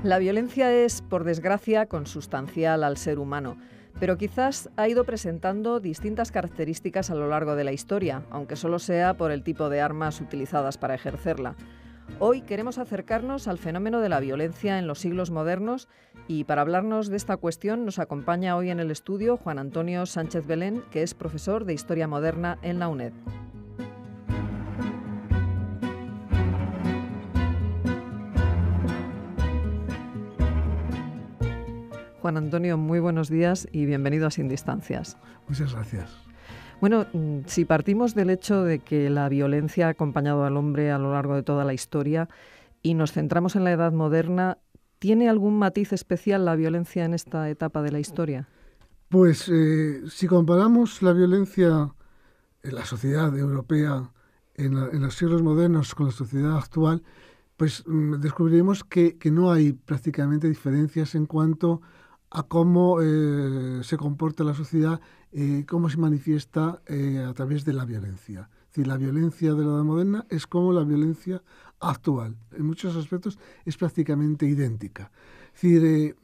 La violencia es, por desgracia, consustancial al ser humano, pero quizás ha ido presentando distintas características a lo largo de la historia, aunque solo sea por el tipo de armas utilizadas para ejercerla. Hoy queremos acercarnos al fenómeno de la violencia en los siglos modernos y para hablarnos de esta cuestión nos acompaña hoy en el estudio Juan Antonio Sánchez Belén, que es profesor de Historia Moderna en la UNED. Juan Antonio, muy buenos días y bienvenido a Sin Distancias. Muchas gracias. Bueno, si partimos del hecho de que la violencia ha acompañado al hombre a lo largo de toda la historia y nos centramos en la Edad Moderna, ¿tiene algún matiz especial la violencia en esta etapa de la historia? Pues si comparamos la violencia en la sociedad europea en los siglos modernos con la sociedad actual, pues descubriremos que no hay prácticamente diferencias en cuanto a cómo se comporta la sociedad, cómo se manifiesta a través de la violencia. Es decir, la violencia de la Edad Moderna es como la violencia actual. En muchos aspectos es prácticamente idéntica. Es decir,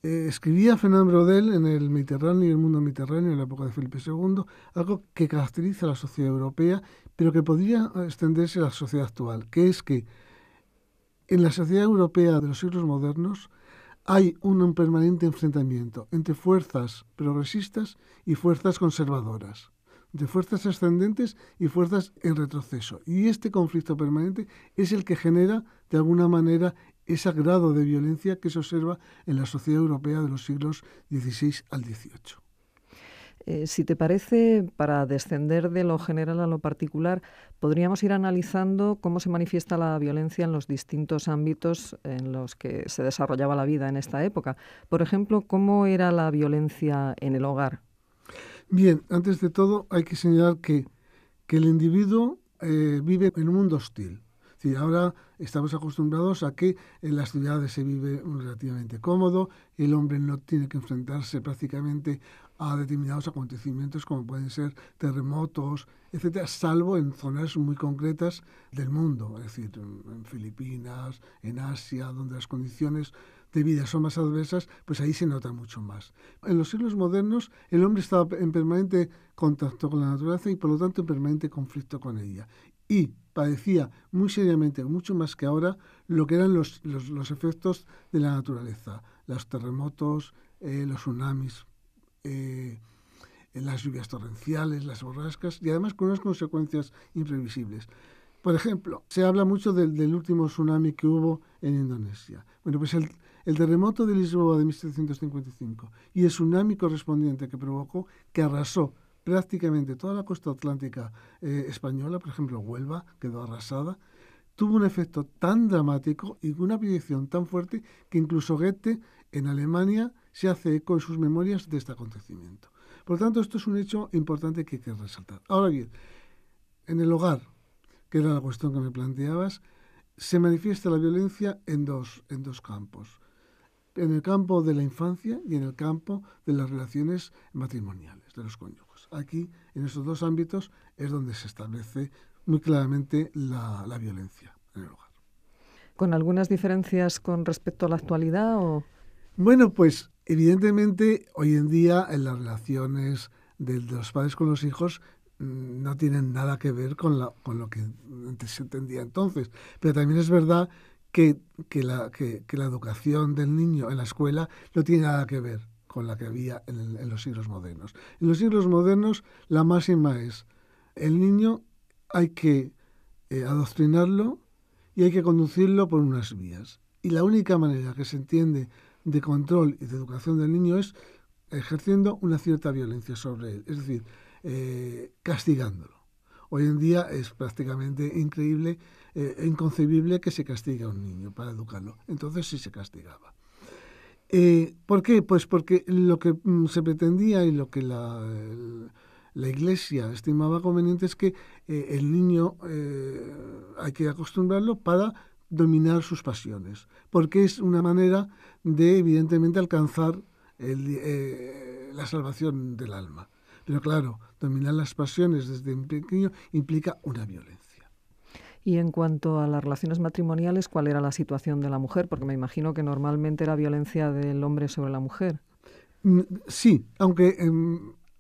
escribía Fernand Braudel en el Mediterráneo y el mundo mediterráneo en la época de Felipe II, algo que caracteriza a la sociedad europea, pero que podría extenderse a la sociedad actual, que es que en la sociedad europea de los siglos modernos hay un permanente enfrentamiento entre fuerzas progresistas y fuerzas conservadoras, de fuerzas ascendentes y fuerzas en retroceso. Y este conflicto permanente es el que genera, de alguna manera, ese grado de violencia que se observa en la sociedad europea de los siglos XVI al XVIII. Si te parece, para descender de lo general a lo particular, podríamos ir analizando cómo se manifiesta la violencia en los distintos ámbitos en los que se desarrollaba la vida en esta época. Por ejemplo, ¿cómo era la violencia en el hogar? Bien, antes de todo hay que señalar que el individuo vive en un mundo hostil. Sí, ahora estamos acostumbrados a que en las ciudades se vive relativamente cómodo, el hombre no tiene que enfrentarse prácticamente a determinados acontecimientos como pueden ser terremotos, etcétera, salvo en zonas muy concretas del mundo, es decir, en Filipinas, en Asia, donde las condiciones de vida son más adversas, pues ahí se nota mucho más. En los siglos modernos el hombre estaba en permanente contacto con la naturaleza y por lo tanto en permanente conflicto con ella. Y padecía muy seriamente, mucho más que ahora, lo que eran los efectos de la naturaleza, los terremotos, los tsunamis, las lluvias torrenciales, las borrascas, y además con unas consecuencias imprevisibles. Por ejemplo, se habla mucho del último tsunami que hubo en Indonesia. Bueno, pues el terremoto de Lisboa de 1755 y el tsunami correspondiente que provocó, que arrasó prácticamente toda la costa atlántica española, por ejemplo, Huelva quedó arrasada, tuvo un efecto tan dramático y una proyección tan fuerte que incluso Goethe en Alemania se hace eco en sus memorias de este acontecimiento. Por lo tanto, esto es un hecho importante que hay que resaltar. Ahora bien, en el hogar, que era la cuestión que me planteabas, se manifiesta la violencia en dos campos. En el campo de la infancia y en el campo de las relaciones matrimoniales de los cónyuges. Aquí, en estos dos ámbitos, es donde se establece muy claramente la violencia en el hogar. ¿Con algunas diferencias con respecto a la actualidad o...? Bueno, pues evidentemente hoy en día en las relaciones de los padres con los hijos no tienen nada que ver con lo que se entendía entonces. Pero también es verdad que la educación del niño en la escuela no tiene nada que ver con la que había en los siglos modernos. En los siglos modernos la máxima es el niño hay que adoctrinarlo y hay que conducirlo por unas vías. Y la única manera que se entiende de control y de educación del niño es ejerciendo una cierta violencia sobre él, es decir, castigándolo. Hoy en día es prácticamente increíble, inconcebible que se castigue a un niño para educarlo. Entonces sí se castigaba. ¿Por qué? Pues porque lo que se pretendía y lo que la Iglesia estimaba conveniente es que el niño hay que acostumbrarlo para dominar sus pasiones, porque es una manera de, evidentemente, alcanzar la salvación del alma. Pero claro, dominar las pasiones desde un pequeño implica una violencia. Y en cuanto a las relaciones matrimoniales, ¿cuál era la situación de la mujer? Porque me imagino que normalmente era violencia del hombre sobre la mujer. Sí, aunque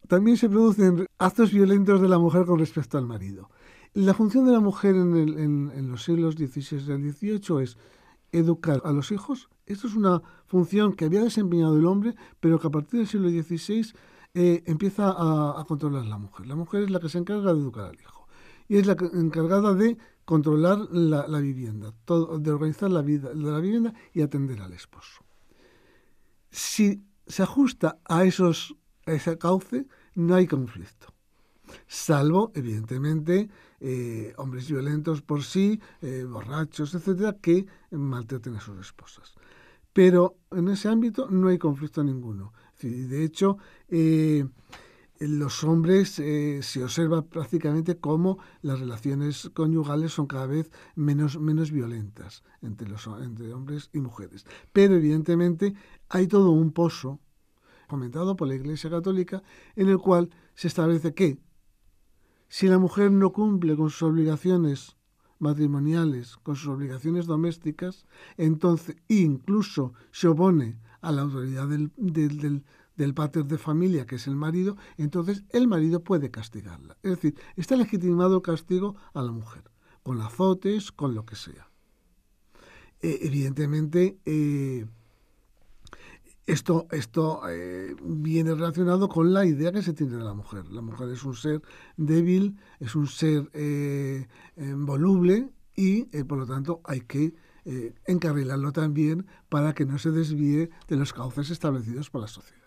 también se producen actos violentos de la mujer con respecto al marido. La función de la mujer en los siglos XVI al XVIII es educar a los hijos. Esto es una función que había desempeñado el hombre, pero que a partir del siglo XVI empieza a controlar la mujer. La mujer es la que se encarga de educar al hijo y es la encargada de controlar la vivienda, de organizar la vida de la vivienda y atender al esposo. Si se ajusta a ese cauce, no hay conflicto. Salvo, evidentemente, hombres violentos por sí, borrachos, etcétera, que maltraten a sus esposas. Pero en ese ámbito no hay conflicto ninguno. De hecho, los hombres se observa prácticamente cómo las relaciones conyugales son cada vez menos violentas entre hombres y mujeres. Pero evidentemente hay todo un pozo fomentado por la Iglesia Católica en el cual se establece que si la mujer no cumple con sus obligaciones matrimoniales, con sus obligaciones domésticas, entonces incluso se opone a la autoridad del pater de familia, que es el marido, entonces el marido puede castigarla. Es decir, está legitimado el castigo a la mujer, con azotes, con lo que sea. Evidentemente, esto viene relacionado con la idea que se tiene de la mujer. La mujer es un ser débil, es un ser voluble y, por lo tanto, hay que encarrilarlo también para que no se desvíe de los cauces establecidos por la sociedad.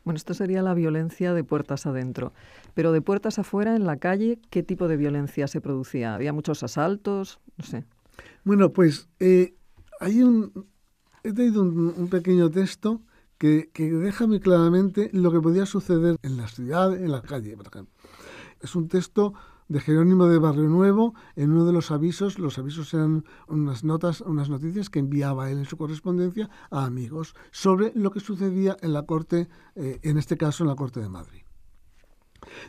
Bueno, esto sería la violencia de puertas adentro. Pero de puertas afuera, en la calle, ¿qué tipo de violencia se producía? ¿Había muchos asaltos? No sé. Bueno, pues he traído un pequeño texto que deja muy claramente lo que podía suceder en la ciudad, en la calle, por ejemplo. Es un texto de Jerónimo de Barrio Nuevo. En uno de los avisos eran unas noticias que enviaba él en su correspondencia a amigos sobre lo que sucedía en la corte, en este caso en la corte de Madrid.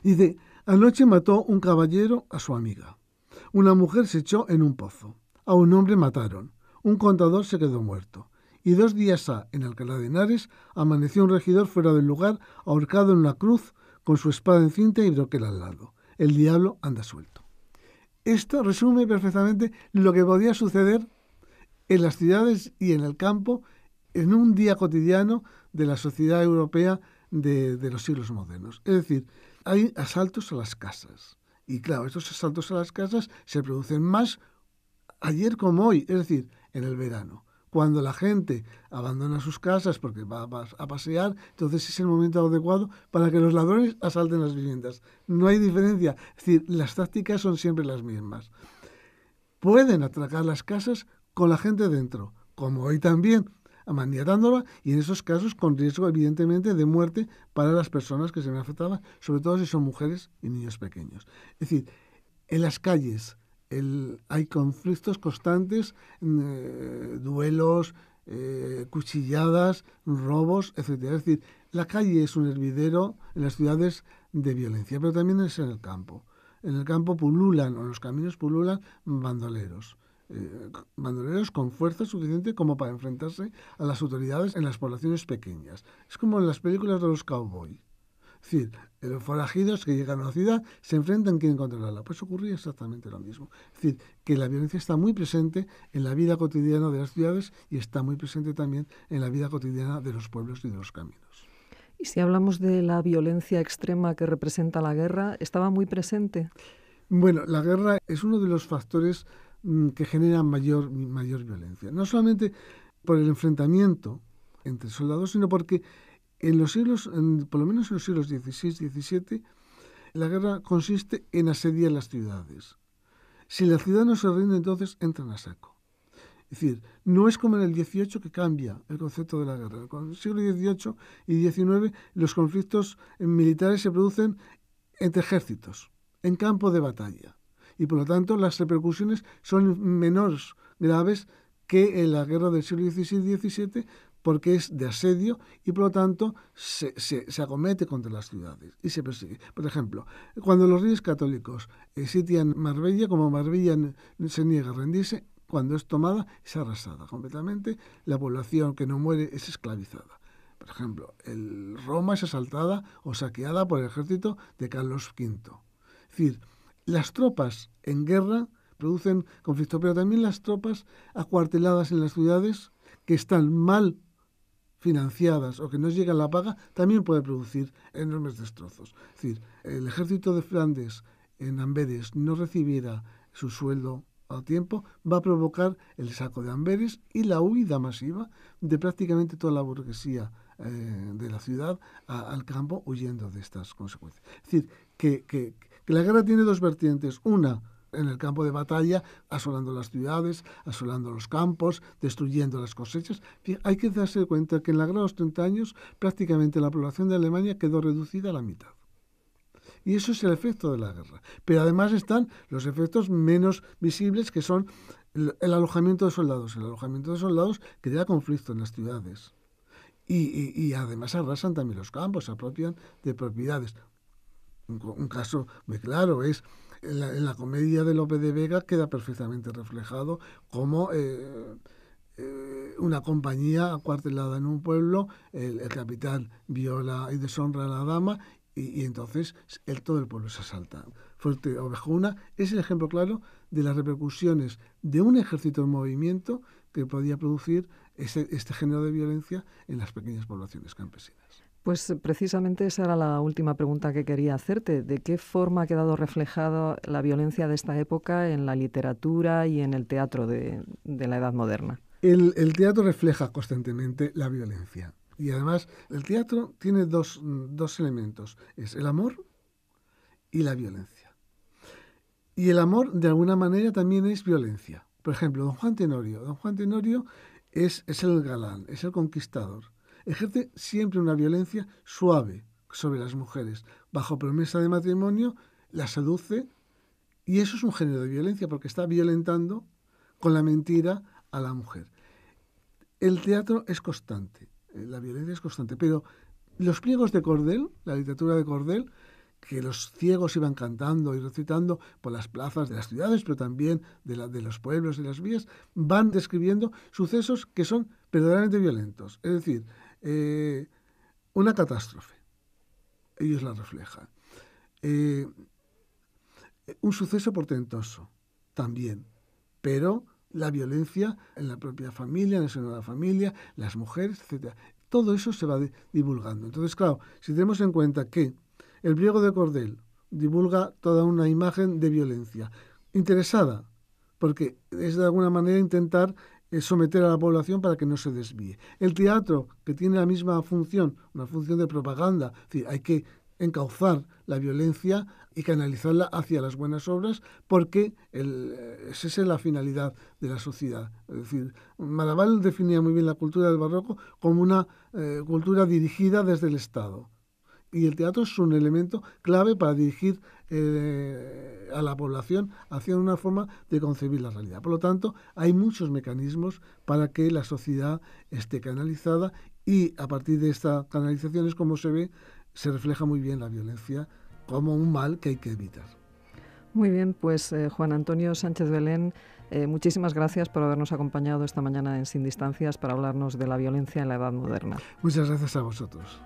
Dice: anoche mató un caballero a su amiga. Una mujer se echó en un pozo. A un hombre mataron. Un contador se quedó muerto. Y 2 días en Alcalá de Henares, amaneció un regidor fuera del lugar, ahorcado en una cruz, con su espada en cinta y broquel al lado. El diablo anda suelto. Esto resume perfectamente lo que podía suceder en las ciudades y en el campo en un día cotidiano de la sociedad europea de los siglos modernos. Es decir, hay asaltos a las casas. Y claro, estos asaltos a las casas se producen más ayer como hoy, es decir, en el verano. Cuando la gente abandona sus casas porque va a pasear, entonces es el momento adecuado para que los ladrones asalten las viviendas. No hay diferencia. Es decir, las tácticas son siempre las mismas. Pueden atracar las casas con la gente dentro, como hoy también, maniatándola, y en esos casos con riesgo, evidentemente, de muerte para las personas que se ven afectadas, sobre todo si son mujeres y niños pequeños. Es decir, en las calles hay conflictos constantes, duelos, cuchilladas, robos, etc. Es decir, la calle es un hervidero en las ciudades de violencia, pero también es en el campo. En el campo pululan, o en los caminos pululan bandoleros. Bandoleros con fuerza suficiente como para enfrentarse a las autoridades en las poblaciones pequeñas. Es como en las películas de los cowboys. Es decir, los forajidos que llegan a la ciudad se enfrentan, quieren controlarla. Pues ocurría exactamente lo mismo. Es decir, que la violencia está muy presente en la vida cotidiana de las ciudades y está muy presente también en la vida cotidiana de los pueblos y de los caminos. Y si hablamos de la violencia extrema que representa la guerra, ¿estaba muy presente? Bueno, la guerra es uno de los factores que genera mayor violencia. No solamente por el enfrentamiento entre soldados, sino porque por lo menos en los siglos XVI, XVII, la guerra consiste en asediar las ciudades. Si la ciudad no se rinde, entonces entran a saco. Es decir, no es como en el XVIII que cambia el concepto de la guerra. En el siglo XVIII y XIX los conflictos militares se producen entre ejércitos, en campo de batalla. Y por lo tanto las repercusiones son menos graves que en la guerra del siglo XVI y XVII, porque es de asedio y por lo tanto se acomete contra las ciudades y se persigue. Por ejemplo, cuando los reyes católicos sitian Marbella, como Marbella se niega a rendirse, cuando es tomada es arrasada completamente, la población que no muere es esclavizada. Por ejemplo, Roma es asaltada o saqueada por el ejército de Carlos V. Es decir, las tropas en guerra producen conflicto, pero también las tropas acuarteladas en las ciudades que están mal financiadas o que no llegan la paga, también puede producir enormes destrozos. Es decir, el ejército de Flandes en Amberes no recibiera su sueldo a tiempo, va a provocar el saco de Amberes y la huida masiva de prácticamente toda la burguesía de la ciudad al campo, huyendo de estas consecuencias. Es decir, que la guerra tiene dos vertientes. Una, en el campo de batalla, asolando las ciudades, asolando los campos, destruyendo las cosechas. Hay que darse cuenta que en la guerra de los 30 años prácticamente la población de Alemania quedó reducida a la mitad. Y eso es el efecto de la guerra. Pero además están los efectos menos visibles, que son el alojamiento de soldados. El alojamiento de soldados crea conflicto en las ciudades. Y además arrasan también los campos, se apropian de propiedades. Un caso muy claro es en la comedia de Lope de Vega, queda perfectamente reflejado cómo una compañía acuartelada en un pueblo, el capitán viola y deshonra a la dama y entonces todo el pueblo se asalta. Fuerte Ovejuna es el ejemplo claro de las repercusiones de un ejército en movimiento que podía producir este género de violencia en las pequeñas poblaciones campesinas. Pues precisamente esa era la última pregunta que quería hacerte. ¿De qué forma ha quedado reflejada la violencia de esta época en la literatura y en el teatro de la Edad Moderna? El teatro refleja constantemente la violencia. Y además el teatro tiene dos elementos. Es el amor y la violencia. Y el amor, de alguna manera, también es violencia. Por ejemplo, Don Juan Tenorio. Don Juan Tenorio es el galán, es el conquistador. Ejerce siempre una violencia suave sobre las mujeres. Bajo promesa de matrimonio, las seduce, y eso es un género de violencia porque está violentando con la mentira a la mujer. El teatro es constante, la violencia es constante, pero los pliegos de cordel, la literatura de cordel, que los ciegos iban cantando y recitando por las plazas de las ciudades, pero también de los pueblos y las vías, van describiendo sucesos que son verdaderamente violentos. Es decir, una catástrofe, ellos la reflejan. Un suceso portentoso, también, pero la violencia en la propia familia, en el seno de la familia, las mujeres, etc. Todo eso se va divulgando. Entonces, claro, si tenemos en cuenta que el pliego de cordel divulga toda una imagen de violencia interesada, porque es de alguna manera intentar someter a la población para que no se desvíe. El teatro, que tiene la misma función, una función de propaganda, es decir, hay que encauzar la violencia y canalizarla hacia las buenas obras, porque esa es la finalidad de la sociedad. Es decir, Maravall definía muy bien la cultura del barroco como una cultura dirigida desde el Estado. Y el teatro es un elemento clave para dirigir a la población hacia una forma de concebir la realidad. Por lo tanto, hay muchos mecanismos para que la sociedad esté canalizada, y a partir de esta canalización es como se refleja muy bien la violencia como un mal que hay que evitar. Muy bien, pues Juan Antonio Sánchez Belén, muchísimas gracias por habernos acompañado esta mañana en Sin Distancias para hablarnos de la violencia en la Edad Moderna. Muchas gracias a vosotros.